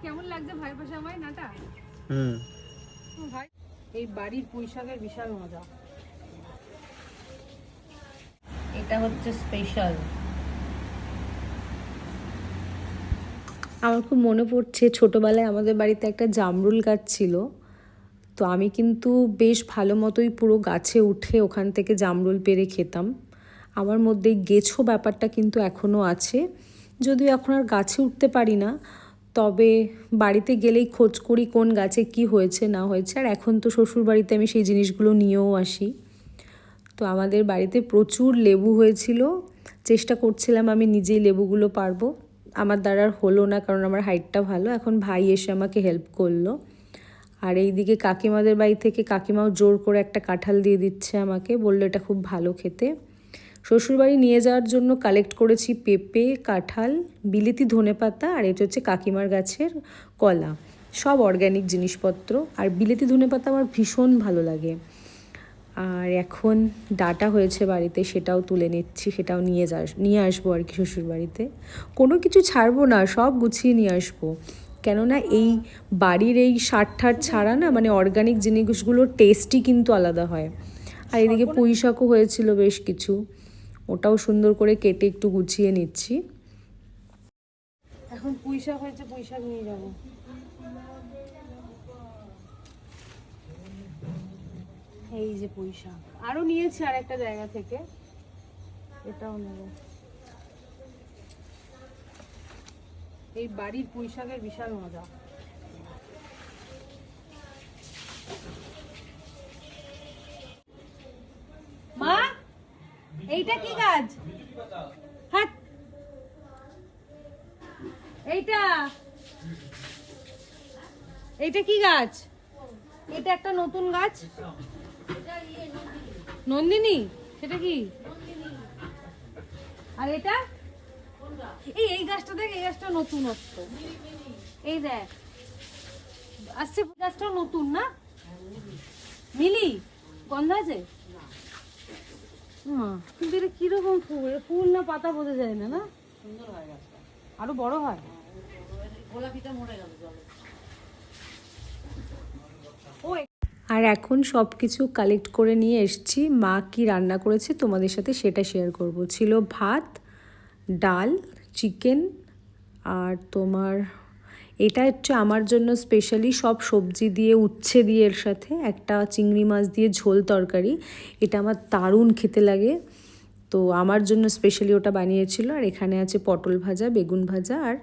কেমন লাগছে ভাইয়ের পাশে আমায় নাটা? ভাই এই বাড়ির পুঁইশাকের বিশাল মজা। এটা হচ্ছে স্পেশাল। আমার খুব মনে পড়ছে ছোটোবেলায় আমাদের বাড়িতে একটা জামরুল গাছ ছিল। তো আমি কিন্তু বেশ ভালো মতোই পুরো গাছে উঠে ওখান থেকে জামরুল পেড়ে খেতাম। আমার মধ্যে গেছো ব্যাপারটা কিন্তু এখনও আছে, যদিও এখন আর গাছে উঠতে পারি না, তবে বাড়িতে গেলেই খোঁজ করি কোন গাছে কি হয়েছে না হয়েছে। আর এখন তো শ্বশুর বাড়িতে আমি সেই জিনিসগুলো নিয়েও আসি। তো আমাদের বাড়িতে প্রচুর লেবু হয়েছিল, চেষ্টা করছিলাম আমি নিজেই লেবুগুলো পারবো। আমার দ্বারা হলো না, কারণ আমার হাইটটা ভালো। এখন ভাই এসে আমাকে হেল্প করলো। আর এইদিকে কাকিমাদের বাড়ি থেকে কাকিমাও জোর করে একটা কাঁঠাল দিয়ে দিচ্ছে আমাকে, বললো এটা খুব ভালো খেতে। শ্বশুরবাড়ি নিয়ে যাওয়ার জন্য কালেক্ট করেছি পেঁপে, কাঁঠাল, বিলেতি ধনেপাতা, আর এটা হচ্ছে কাকিমার গাছের কলা। সব অর্গ্যানিক জিনিসপত্র। আর বিলেতি ধনেপাতা আমার ভীষণ ভালো লাগে। আর এখন ডাটা হয়েছে বাড়িতে, সেটাও তুলে নিচ্ছি, সেটাও নিয়ে আসবো আর কি শ্বশুরবাড়িতে। কোনো কিছু ছাড়বো না, সব গুছিয়ে নিয়ে আসবো। কেননা এই বাড়ির এই সার ঠার ছাড়া না, মানে অর্গ্যানিক জিনিসগুলোর টেস্টই কিন্তু আলাদা হয়। আর এদিকে পুঁই শাকও হয়েছিল বেশ কিছু, ওটাও সুন্দর করে কেটে একটু গুছিয়ে নিচ্ছি। এখন পুঁই শাক হয়েছে, পুঁই শাক নিয়ে যাবো। এই যে পুঁই শাক আরো নিয়েছি আর একটা জায়গা থেকে, এটাও নেব। এই বাড়ির পুঁই শাকের বিশাল মজা। মা এইটা কি গাছ? হ্যাঁ এইটা এইটা কি গাছ? এটা একটা নতুন গাছ, নন্দিনী। সেটা কি? আর এটা এই গাছটা দেখ, এই গাছটা নতুন হচ্ছে। এই দেখ আসছে, গাছটাও নতুন না? মিলি গন্ধ আছে মা, কিন্তু এটা কিরকম ফুল? ফুল না পাতা বোঝা যায় না। না সুন্দর হয় গাছটা, আরো বড় হয়। গোলাপিটা মরে গেল জলে। আর এখন সব কিছু কালেক্ট করে নিয়ে এসেছি। মা কি রান্না করেছে তোমাদের সাথে সেটা শেয়ার করব। ছিল ভাত, ডাল, চিকেন, আর তোমার এটা হচ্ছে আমার জন্য স্পেশালি সব সবজি দিয়ে, উচ্ছে দিয়ে, এর সাথে একটা চিংড়ি মাছ দিয়ে ঝোল তরকারি। এটা আমার দারুণ খেতে লাগে, তো আমার জন্য স্পেশালি ওটা বানিয়েছিল। আর এখানে আছে পটল ভাজা, বেগুন ভাজা, আর